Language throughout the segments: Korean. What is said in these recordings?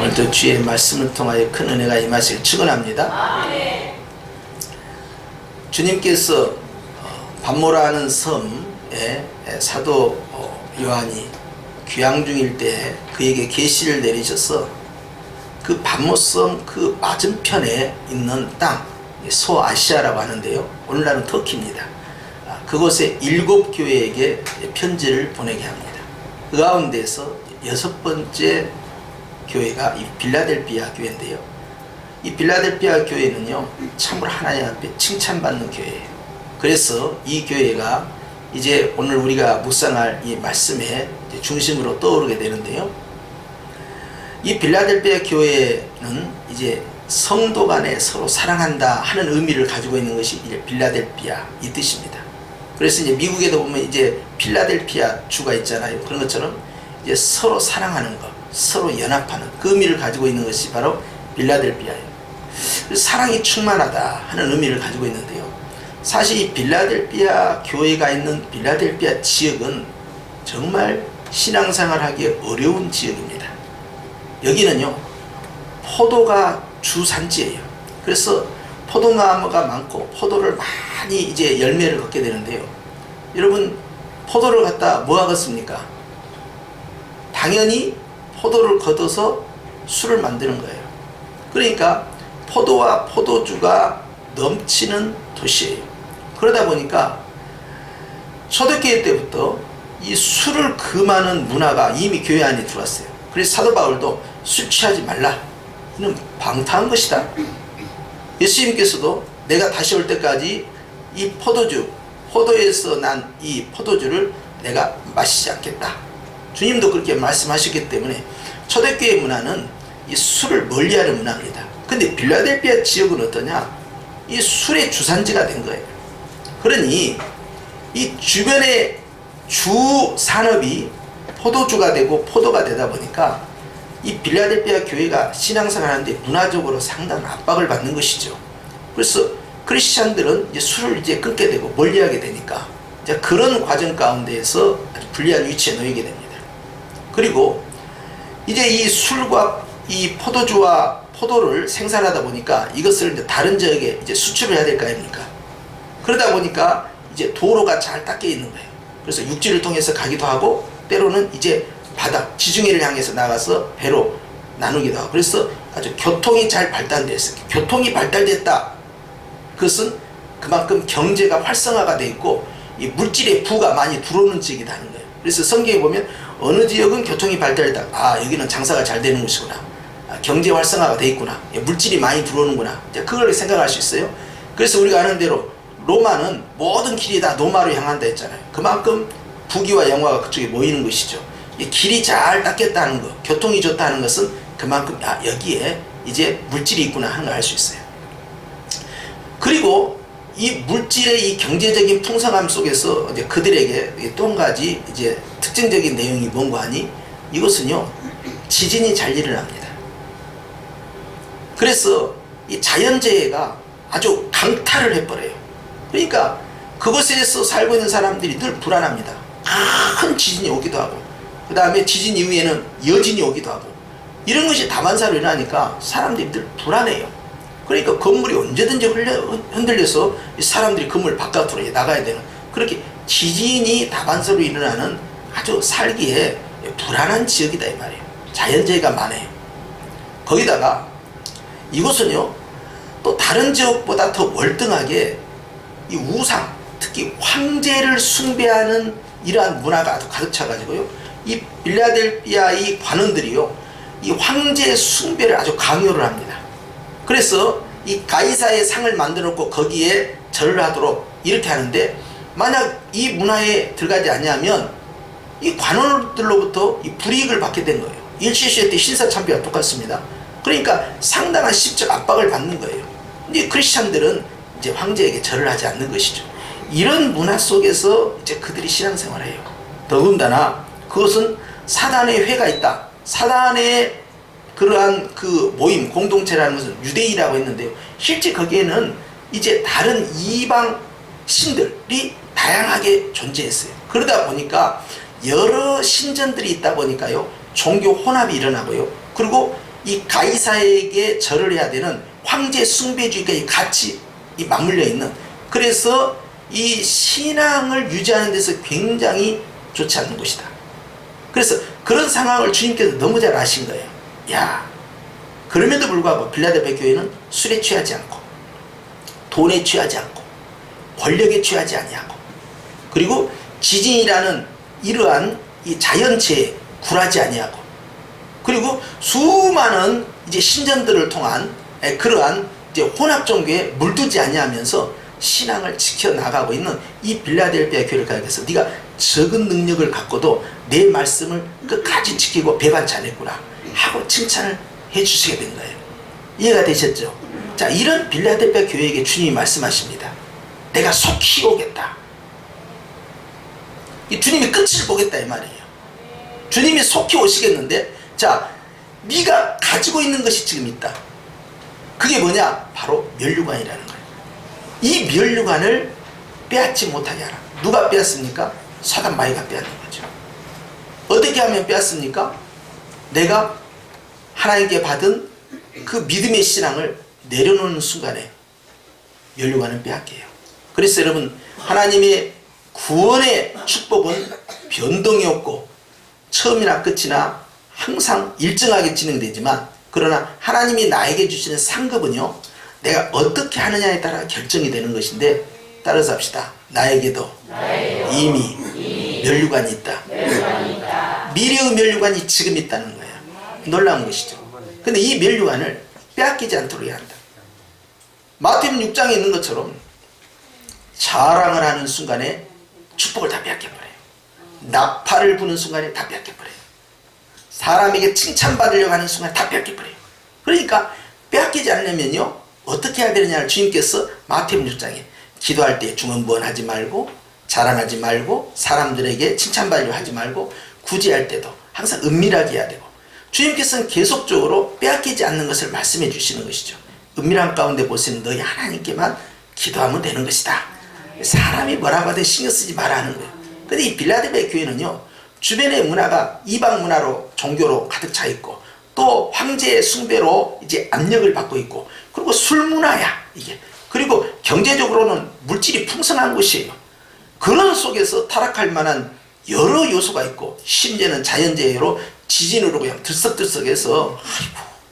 오늘도 주의 말씀을 통하여 큰 은혜가 임하시길 축원합니다. 주님께서 반모라는 섬에 사도 요한이 귀향 중일 때 그에게 계시를 내리셔서 그 반모섬 그 맞은편에 있는 땅, 소아시아라고 하는데요, 오늘날은 터키입니다. 그곳에 7교회에게 편지를 보내게 합니다. 그 가운데서 6번째 교회가 이 빌라델비아 교회인데요, 이 빌라델비아 교회는요 참으로 하나님 앞에 칭찬받는 교회예요. 그래서 이 교회가 이제 오늘 우리가 묵상할 이 말씀의 중심으로 떠오르게 되는데요, 이 빌라델비아 교회는 이제 성도 간에 서로 사랑한다 하는 의미를 가지고 있는 것이 이제 빌라델비아 이 뜻입니다. 그래서 이제 미국에도 보면 이제 필라델피아 주가 있잖아요. 그런 것처럼 이제 서로 사랑하는 것, 서로 연합하는 그 의미를 가지고 있는 것이 바로 빌라델비아예요. 사랑이 충만하다 하는 의미를 가지고 있는데요, 사실 이 빌라델비아 교회가 있는 빌라델비아 지역은 정말 신앙생활하기 어려운 지역입니다. 여기는요 포도가 주산지예요. 그래서 포도나무가 많고 포도를 많이 이제 열매를 걷게 되는데요, 여러분 포도를 갖다 뭐 하겠습니까? 당연히 포도를 걷어서 술을 만드는 거예요. 그러니까 포도와 포도주가 넘치는 도시예요. 그러다 보니까 초대교회 때부터 이 술을 금하는 문화가 이미 교회 안에 들어왔어요. 그래서 사도 바울도 술 취하지 말라, 이는 방탕한 것이다. 예수님께서도 내가 다시 올 때까지 이 포도주, 포도에서 난 이 포도주를 내가 마시지 않겠다. 주님도 그렇게 말씀하셨기 때문에 초대교회 문화는 이 술을 멀리하는 문화입니다. 근데 빌라델비아 지역은 어떠냐? 이 술의 주산지가 된 거예요. 그러니 이 주변의 주 산업이 포도주가 되고 포도가 되다 보니까 이 빌라델비아 교회가 신앙생활 하는데 문화적으로 상당한 압박을 받는 것이죠. 그래서 크리스찬들은 이제 술을 이제 끊게 되고 멀리하게 되니까 이제 그런 과정 가운데에서 아주 불리한 위치에 놓이게 됩니다. 그리고 이제 이 술과 이 포도주와 포도를 생산하다 보니까 이것을 이제 다른 지역에 이제 수출을 해야 될 거 아닙니까? 그러다 보니까 이제 도로가 잘 닦여 있는 거예요. 그래서 육지를 통해서 가기도 하고 때로는 이제 바다, 지중해를 향해서 나가서 배로 나누기도 하고, 그래서 아주 교통이 잘 발달됐어요. 교통이 발달됐다. 그것은 그만큼 경제가 활성화가 되어 있고 이 물질의 부가 많이 들어오는 지역이다 하는 거예요. 그래서 성경에 보면 어느 지역은 교통이 발달했다. 아, 여기는 장사가 잘 되는 곳이구나. 아, 경제 활성화가 되어 있구나. 물질이 많이 들어오는구나. 이제 그걸 생각할 수 있어요. 그래서 우리가 아는 대로 로마는 모든 길이 다 로마로 향한다 했잖아요. 그만큼 부귀와 영화가 그쪽에 모이는 것이죠. 이 길이 잘 닦였다는 것, 교통이 좋다는 것은 그만큼 아, 여기에 이제 물질이 있구나 하는 걸 알 수 있어요. 그리고 이 물질의 이 경제적인 풍성함 속에서 이제 그들에게 또 한 가지 이제 특징적인 내용이 뭔가 하니 이것은요 지진이 잘 일어납니다. 그래서 이 자연재해가 아주 강타를 해버려요. 그러니까 그곳에서 살고 있는 사람들이 늘 불안합니다. 큰 지진이 오기도 하고 그 다음에 지진 이후에는 여진이 오기도 하고 이런 것이 다반사로 일어나니까 사람들이 늘 불안해요. 그러니까 건물이 언제든지 흔들려서 사람들이 건물 바깥으로 나가야 되는, 그렇게 지진이 다반사로 일어나는 아주 살기에 불안한 지역이다 이 말이에요. 자연재해가 많아요. 거기다가 이곳은요 또 다른 지역보다 더 월등하게 이 우상, 특히 황제를 숭배하는 이러한 문화가 아주 가득 차가지고요, 이 빌라델비아 이 관원들이요 이 황제 숭배를 아주 강요를 합니다. 그래서 이 가이사의 상을 만들어 놓고 거기에 절을 하도록 이렇게 하는데, 만약 이 문화에 들어가지 않냐면 이 관원들로부터 이 불이익을 받게 된 거예요. 일시시대 때 신사참배와 똑같습니다. 그러니까 상당한 시적 압박을 받는 거예요. 근데 크리스찬들은 이제 황제에게 절을 하지 않는 것이죠. 이런 문화 속에서 이제 그들이 신앙생활을 해요. 더군다나 그것은 사단의 회가 있다. 사단의 그러한 그 모임, 공동체라는 것은 유대인이라고 했는데요, 실제 거기에는 이제 다른 이방 신들이 다양하게 존재했어요. 그러다 보니까 여러 신전들이 있다 보니까요 종교 혼합이 일어나고요, 그리고 이 가이사에게 절을 해야 되는 황제 숭배주의가 같이 맞물려 있는, 그래서 이 신앙을 유지하는 데서 굉장히 좋지 않는 곳이다. 그래서 그런 상황을 주님께서 너무 잘 아신 거예요. 야, 그럼에도 불구하고 빌라델피아 교회는 술에 취하지 않고 돈에 취하지 않고 권력에 취하지 아니하고, 그리고 지진이라는 이러한 이 자연체에 굴하지 아니하고, 그리고 수많은 이제 신전들을 통한 그러한 이제 혼합 종교에 물들지 아니하면서 신앙을 지켜나가고 있는 이 빌라델피아 교회를 가르쳐서 네가 적은 능력을 갖고도 내 말씀을 끝까지 지키고 배반치 않았구나 하고 칭찬을 해주시게 된 거예요. 이해가 되셨죠? 자, 이런 빌라델피아 교회에게 주님이 말씀하십니다. 내가 속히 오겠다. 이 주님이 끝을 보겠다 이 말이에요. 주님이 속히 오시겠는데, 자, 네가 가지고 있는 것이 지금 있다. 그게 뭐냐? 바로 면류관이라는 거예요. 이 면류관을 빼앗지 못하게 하라. 누가 빼앗습니까? 사단 마귀가 빼앗는 거죠. 어떻게 하면 빼앗습니까? 내가 하나님께 받은 그 믿음의 신앙을 내려놓는 순간에 면류관을 빼앗겨요. 그래서 여러분, 하나님의 구원의 축복은 변동이 없고 처음이나 끝이나 항상 일정하게 진행되지만, 그러나 하나님이 나에게 주시는 상급은요, 내가 어떻게 하느냐에 따라 결정이 되는 것인데, 따라서 합시다. 나에게도 이미 면류관이 있다. 미래의 면류관이 지금 있다는 거예요. 놀라운 것이죠. 근데 이 면류관을 빼앗기지 않도록 해야 한다. 마태복음 6장에 있는 것처럼 자랑을 하는 순간에 축복을 다 빼앗겨버려요. 나팔을 부는 순간에 다 빼앗겨버려요. 사람에게 칭찬받으려고 하는 순간에 다 빼앗겨버려요. 그러니까 빼앗기지 않으면요, 어떻게 해야 되느냐를 주님께서 마태복음 6장에 기도할 때 중언부언하지 말고 자랑하지 말고 사람들에게 칭찬받으려고 하지 말고 구제할 때도 항상 은밀하게 해야 되고, 주님께서는 계속적으로 빼앗기지 않는 것을 말씀해 주시는 것이죠. 은밀한 가운데 보시는 너희 하나님께만 기도하면 되는 것이다. 사람이 뭐라고 하든 신경 쓰지 말아 하는 거예요. 근데 이 빌라델피아 교회는요, 주변의 문화가 이방 문화로 종교로 가득 차 있고, 또 황제의 숭배로 이제 압력을 받고 있고, 그리고 술 문화야 이게, 그리고 경제적으로는 물질이 풍성한 곳이에요. 그런 속에서 타락할 만한 여러 요소가 있고, 심지어는 자연재해로 지진으로 그냥 들썩들썩해서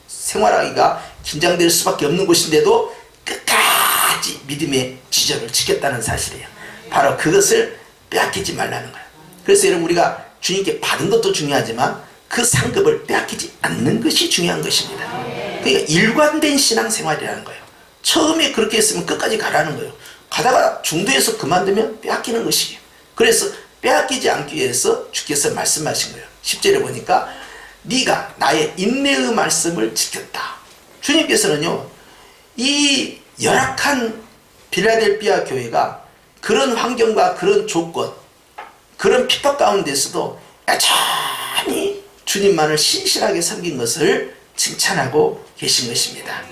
생활하기가 긴장될 수밖에 없는 곳인데도 끝까지 믿음의 지절을 지켰다는 사실이에요. 바로 그것을 빼앗기지 말라는 거예요. 그래서 여러분, 우리가 주님께 받은 것도 중요하지만 그 상급을 빼앗기지 않는 것이 중요한 것입니다. 그러니까 일관된 신앙생활이라는 거예요. 처음에 그렇게 했으면 끝까지 가라는 거예요. 가다가 중도에서 그만두면 빼앗기는 것이에요. 그래서 빼앗기지 않기 위해서 주께서 말씀하신 거예요. 10절에 보니까 네가 나의 인내의 말씀을 지켰다. 주님께서는요, 이 열악한 빌라델피아 교회가 그런 환경과 그런 조건, 그런 핍박 가운데서도 여전히 주님만을 신실하게 섬긴 것을 칭찬하고 계신 것입니다.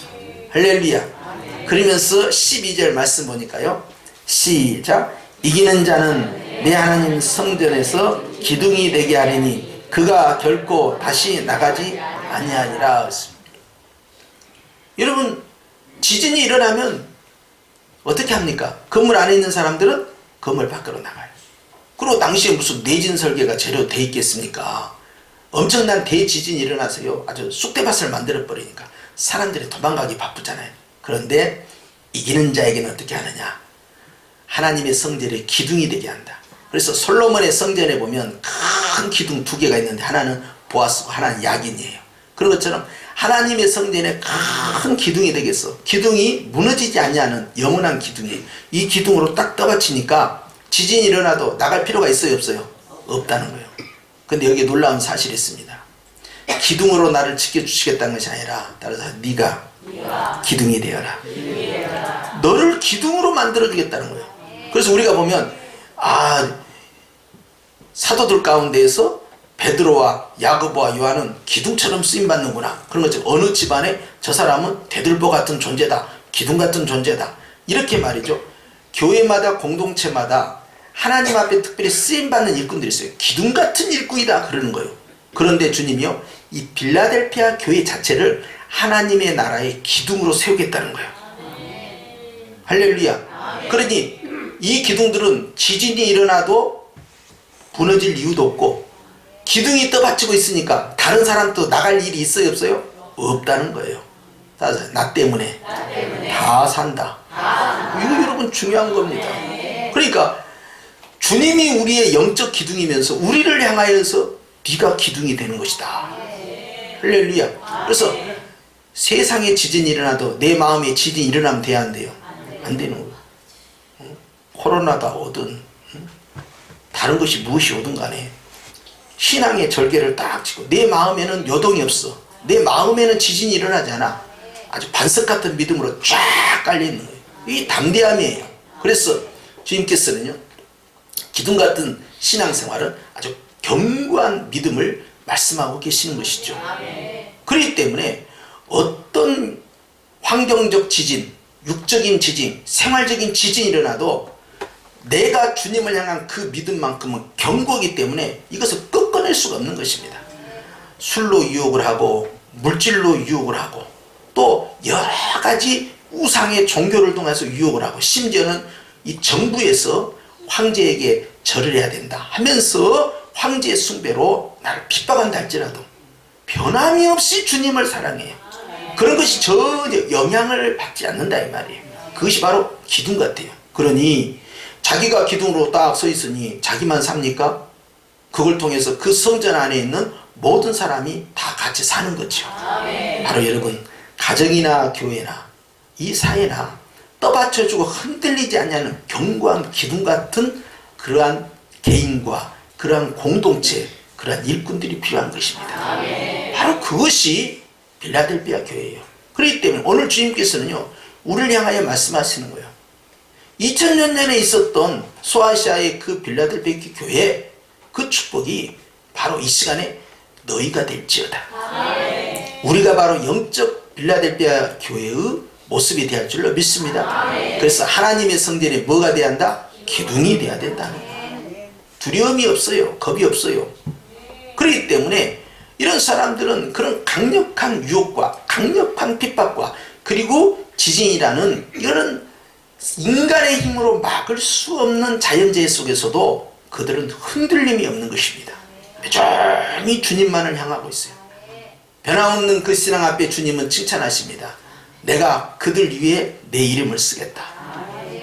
할렐루야. 그러면서 12절 말씀 보니까요, 시작. 이기는 자는 내 하나님 성전에서 기둥이 되게 하리니 그가 결코 다시 나가지 아니하니라. 여러분, 지진이 일어나면 어떻게 합니까? 건물 안에 있는 사람들은 건물 밖으로 나가요. 그리고 당시에 무슨 내진 설계가 제대로 돼 있겠습니까? 엄청난 대지진이 일어나서요, 아주 쑥대밭을 만들어 버리니까 사람들이 도망가기 바쁘잖아요. 그런데 이기는 자에게는 어떻게 하느냐? 하나님의 성전에 기둥이 되게 한다. 그래서 솔로몬의 성전에 보면 큰 기둥 2개가 있는데, 하나는 보아스고 하나는 야긴이에요. 그런 것처럼 하나님의 성전에 큰 기둥이 되겠어. 기둥이 무너지지 아니하는 영원한 기둥이에요. 이 기둥으로 딱 떠받치니까 지진이 일어나도 나갈 필요가 있어요, 없어요? 없다는 거예요. 근데 여기에 놀라운 사실이 있습니다. 기둥으로 나를 지켜주시겠다는 것이 아니라, 따라서 네가 기둥이 되어라. 너를 기둥으로 만들어주겠다는 거예요. 그래서 우리가 보면 사도들 가운데에서 베드로와 야고보와 요한은 기둥처럼 쓰임받는구나. 그런 것처럼 어느 집안에 저 사람은 대들보 같은 존재다, 기둥 같은 존재다, 이렇게 말이죠. 교회마다 공동체마다 하나님 앞에 특별히 쓰임받는 일꾼들이 있어요. 기둥 같은 일꾼이다 그러는 거예요. 그런데 주님이요, 이 빌라델피아 교회 자체를 하나님의 나라의 기둥으로 세우겠다는 거예요. 할렐루야. 그러니 이 기둥들은 지진이 일어나도 무너질 이유도 없고, 기둥이 떠받치고 있으니까 다른 사람도 나갈 일이 있어요, 없어요? 없다는 거예요. 나 때문에 다 산다. 이거 여러분 중요한 겁니다. 그러니까 주님이 우리의 영적 기둥이면서 우리를 향하여서 네가 기둥이 되는 것이다. 할렐루야. 그래서 세상에 지진이 일어나도 내 마음에 지진이 일어나면 돼야 안 돼요? 안 되는 거예요. 코로나가 오든 다른 것이 무엇이 오든 간에 신앙의 절개를 딱 치고 내 마음에는 요동이 없어. 내 마음에는 지진이 일어나지 않아. 아주 반석 같은 믿음으로 쫙 깔려있는 거예요. 이 담대함이에요. 그래서 주님께서는요, 기둥 같은 신앙생활은 아주 견고한 믿음을 말씀하고 계시는 것이죠. 그렇기 때문에 어떤 환경적 지진, 육적인 지진, 생활적인 지진이 일어나도 내가 주님을 향한 그 믿음만큼은 견고하기 때문에 이것을 꺾어낼 수가 없는 것입니다. 술로 유혹을 하고 물질로 유혹을 하고 또 여러 가지 우상의 종교를 통해서 유혹을 하고 심지어는 이 정부에서 황제에게 절을 해야 된다 하면서 황제의 숭배로 나를 핍박한다 할지라도 변함이 없이 주님을 사랑해요. 그런 것이 전혀 영향을 받지 않는다 이 말이에요. 그것이 바로 기둥 같아요. 그러니 자기가 기둥으로 딱 서 있으니 자기만 삽니까? 그걸 통해서 그 성전 안에 있는 모든 사람이 다 같이 사는 거죠. 바로 여러분, 가정이나 교회나 이 사회나 떠받쳐주고 흔들리지 않냐는 견고한 기둥 같은 그러한 개인과 그러한 공동체, 그러한 일꾼들이 필요한 것입니다. 바로 그것이 빌라델피아 교회예요. 그렇기 때문에 오늘 주님께서는요, 우리를 향하여 말씀하시는 거예요. 2000년 전에 있었던 소아시아의 그 빌라델피아 교회, 그 축복이 바로 이 시간에 너희가 될지어다. 우리가 바로 영적 빌라델피아 교회의 모습이 되어야 할 줄로 믿습니다. 그래서 하나님의 성전에 뭐가 되어야 한다? 기둥이 되어야 된다는 거예요. 두려움이 없어요. 겁이 없어요. 그렇기 때문에 이런 사람들은 그런 강력한 유혹과 강력한 핍박과 그리고 지진이라는 이런 인간의 힘으로 막을 수 없는 자연재해 속에서도 그들은 흔들림이 없는 것입니다. 여전히 주님만을 향하고 있어요. 변함없는 그 신앙 앞에 주님은 칭찬하십니다. 내가 그들 위해 내 이름을 쓰겠다.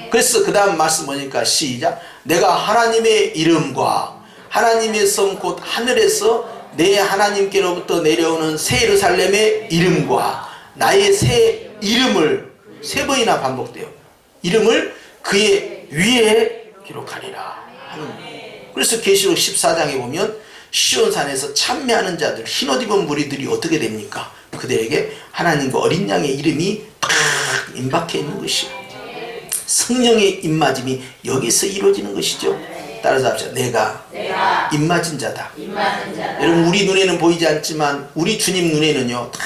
그래서 그 다음 말씀 뭐니까 시작. 내가 하나님의 이름과 하나님의 성 곧 하늘에서 내 하나님께로부터 내려오는 새 예루살렘의 이름과 나의 새 이름을 세 번이나 반복돼요. 이름을 그의 위에 기록하리라. 그래서 계시록 14장에 보면 시온산에서 참매하는 자들, 흰옷 입은 무리들이 어떻게 됩니까? 그들에게 하나님과 어린 양의 이름이 탁 임박해 있는 것이요. 성령의 입맞음이 여기서 이루어지는 것이죠. 따라서 합시다. 내가 입맞은 자다. 여러분, 우리 눈에는 보이지 않지만 우리 주님 눈에는요, 다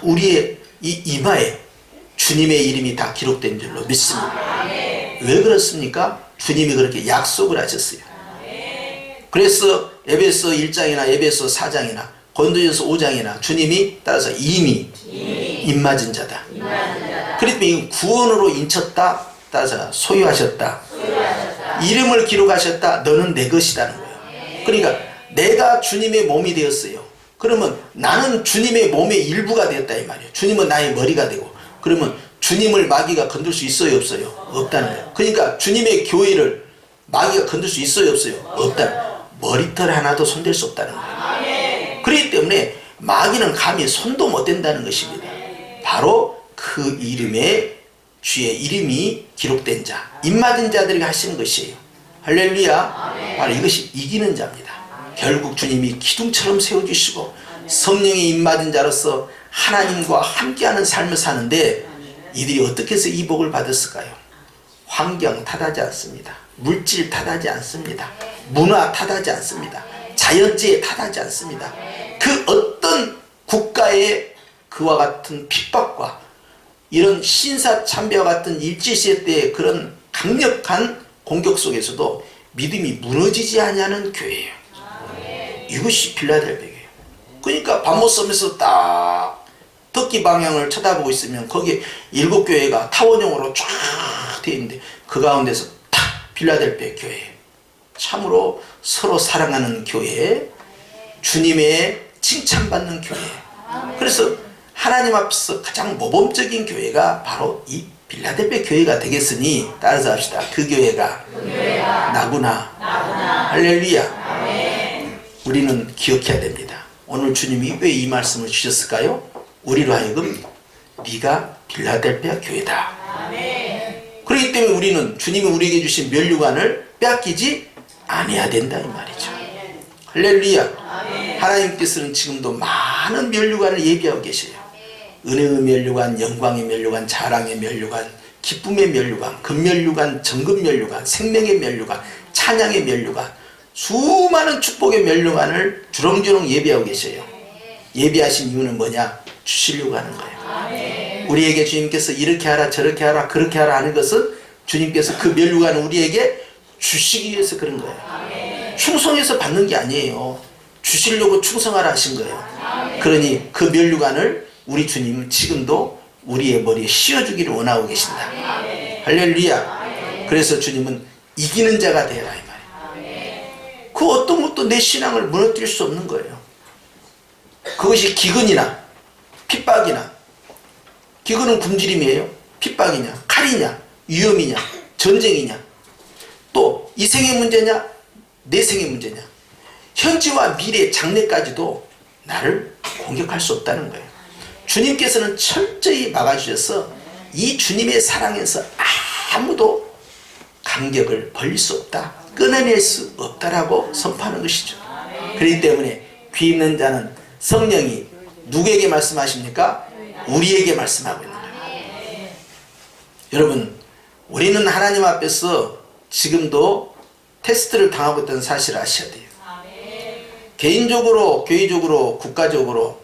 우리의 이 이마에 주님의 이름이 다 기록된 줄로 믿습니다. 왜 그렇습니까? 주님이 그렇게 약속을 하셨어요. 그래서 에베소 1장이나 에베소 4장이나 고린도전서 5장이나 주님이 따라서 이미 입맞은 자다. 그랬더니 구원으로 인쳤다. 따라서 소유하셨다. 이름을 기록하셨다. 너는 내 것이라는 거예요. 그러니까 내가 주님의 몸이 되었어요. 그러면 나는 주님의 몸의 일부가 되었다 이 말이에요. 주님은 나의 머리가 되고, 그러면 주님을 마귀가 건들 수 있어요, 없어요? 없다는 거예요. 그러니까 주님의 교회를 마귀가 건들 수 있어요, 없어요? 없다. 머리털 하나도 손댈 수 없다는 거예요. 그렇기 때문에 마귀는 감히 손도 못 댄다는 것입니다. 바로 그 이름에 주의 이름이 기록된 자, 입맞은 자들에게 하시는 것이에요. 할렐루야. 바로 이것이 이기는 자입니다. 결국 주님이 기둥처럼 세워주시고 성령의 입맞은 자로서 하나님과 함께하는 삶을 사는데, 이들이 어떻게 해서 이 복을 받았을까요? 환경 탓하지 않습니다. 물질 탓하지 않습니다. 문화 탓하지 않습니다. 자연재해 탓하지 않습니다. 그 어떤 국가의 그와 같은 핍박과 이런 신사참배와 같은 일제시대 때의 그런 강력한 공격 속에서도 믿음이 무너지지 않냐는 교회예요. 이것이 빌라델피아예요. 그러니까 밥 못 쓰면서 딱 덕기 방향을 쳐다보고 있으면 거기에 7교회가 타원형으로 쫙 되어 있는데 그 가운데서 탁 빌라델피아 교회, 참으로 서로 사랑하는 교회, 주님의 칭찬받는 교회. 그래서 하나님 앞에서 가장 모범적인 교회가 바로 이 빌라델피아 교회가 되겠으니 따라서 합시다. 그 교회가 나구나. 할렐루야. 우리는 기억해야 됩니다. 오늘 주님이 왜 이 말씀을 주셨을까요? 우리로 하여금 네가 빌라델피아 교회다. 그렇기 때문에 우리는 주님이 우리에게 주신 면류관을 빼앗기지 아니해야 된다 이 말이죠. 할렐루야. 하나님께서는 지금도 많은 면류관을 예비하고 계셔요. 은혜의 면류관, 영광의 면류관, 자랑의 면류관, 기쁨의 면류관, 금면류관, 정금면류관, 생명의 면류관, 찬양의 면류관, 수많은 축복의 면류관을 주렁주렁 예비하고 계셔요. 예비하신 이유는 뭐냐? 주시려고 하는 거예요. 우리에게 주님께서 이렇게 하라 저렇게 하라 그렇게 하라 하는 것은 주님께서 그 면류관을 우리에게 주시기 위해서 그런 거예요. 충성해서 받는 게 아니에요. 주시려고 충성하라 하신 거예요. 그러니 그 면류관을 우리 주님은 지금도 우리의 머리에 씌워주기를 원하고 계신다. 할렐루야. 그래서 주님은 이기는 자가 되라 이 말이에요. 그 어떤 것도 내 신앙을 무너뜨릴 수 없는 거예요. 그것이 기근이나 핍박이나, 기근은 굶주림이에요. 핍박이냐, 칼이냐, 위험이냐, 전쟁이냐, 또 이 생의 문제냐, 내 생의 문제냐, 현재와 미래, 장래까지도 나를 공격할 수 없다는 거예요. 주님께서는 철저히 막아주셔서 이 주님의 사랑에서 아무도 간격을 벌릴 수 없다, 끊어낼 수 없다라고 선포하는 것이죠. 그렇기 때문에 귀 있는 자는 성령이 누구에게 말씀하십니까? 우리에게 말씀하고 있는 거예요. 여러분, 우리는 하나님 앞에서 지금도 테스트를 당하고 있다는 사실을 아셔야 돼요. 개인적으로, 교회적으로, 국가적으로,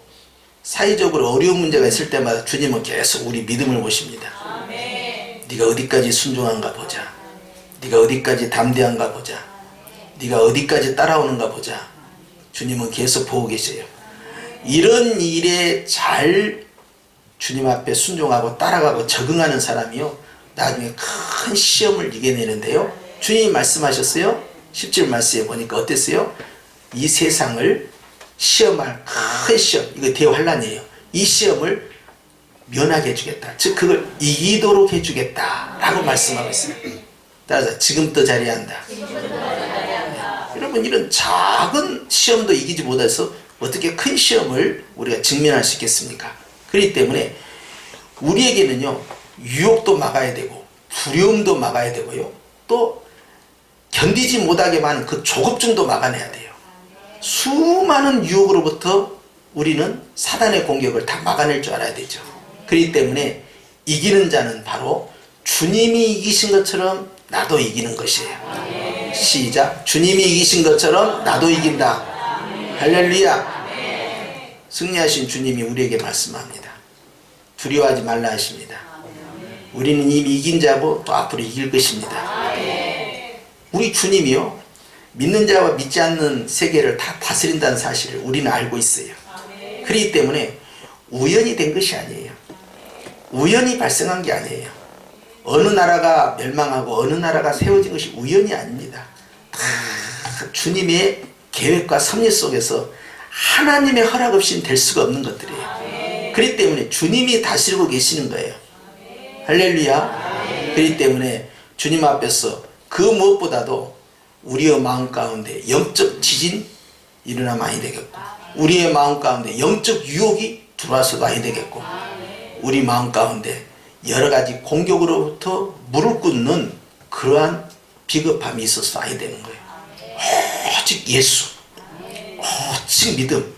사회적으로 어려운 문제가 있을 때마다 주님은 계속 우리 믿음을 보십니다. 네가 어디까지 순종한가 보자. 네가 어디까지 담대한가 보자. 네가 어디까지 따라오는가 보자. 주님은 계속 보고 계세요. 이런 일에 잘 주님 앞에 순종하고 따라가고 적응하는 사람이요, 나중에 큰 시험을 이겨내는데요, 주님이 말씀하셨어요. 10절 말씀에 보니까 어땠어요? 이 세상을 시험할 큰 시험, 이거 대환란이에요. 이 시험을 면하게 해주겠다, 즉 그걸 이기도록 해주겠다 라고 말씀하고 있어요. 따라서 지금부터 자리한다. 여러분, 이런 작은 시험도 이기지 못해서 어떻게 큰 시험을 우리가 직면할 수 있겠습니까? 그렇기 때문에 우리에게는요, 유혹도 막아야 되고 두려움도 막아야 되고요, 또 견디지 못하게 많은 그 조급증도 막아내야 돼요. 수많은 유혹으로부터 우리는 사단의 공격을 다 막아낼 줄 알아야 되죠. 그렇기 때문에 이기는 자는 바로 주님이 이기신 것처럼 나도 이기는 것이에요. 시작. 주님이 이기신 것처럼 나도 이긴다. 할렐루야. 승리하신 주님이 우리에게 말씀합니다. 두려워하지 말라 하십니다. 우리는 이미 이긴 자고 또 앞으로 이길 것입니다. 우리 주님이요, 믿는 자와 믿지 않는 세계를 다 다스린다는 사실을 우리는 알고 있어요. 그렇기 때문에 우연이 된 것이 아니에요. 우연히 발생한 게 아니에요. 어느 나라가 멸망하고 어느 나라가 세워진 것이 우연이 아닙니다. 다 주님의 계획과 섭리 속에서 하나님의 허락 없이는 될 수가 없는 것들이에요. 그렇기 때문에 주님이 다스리고 계시는 거예요. 할렐루야. 그렇기 때문에 주님 앞에서 그 무엇보다도 우리의 마음 가운데 영적 지진 일어나면 아니 되겠고, 우리의 마음 가운데 영적 유혹이 들어와서도 아니 되겠고, 우리 마음 가운데 여러 가지 공격으로부터 무릎 꿇는 그러한 비겁함이 있어서 아니 되는 거예요. 오직 예수, 오직 믿음,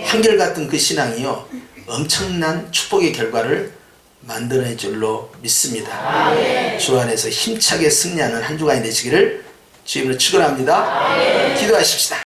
한결같은 그 신앙이요, 엄청난 축복의 결과를 만들어낼 줄로 믿습니다. 주 안에서 힘차게 승리하는 한 주간이 되시기를 주님으로 축원합니다. 기도하십시다.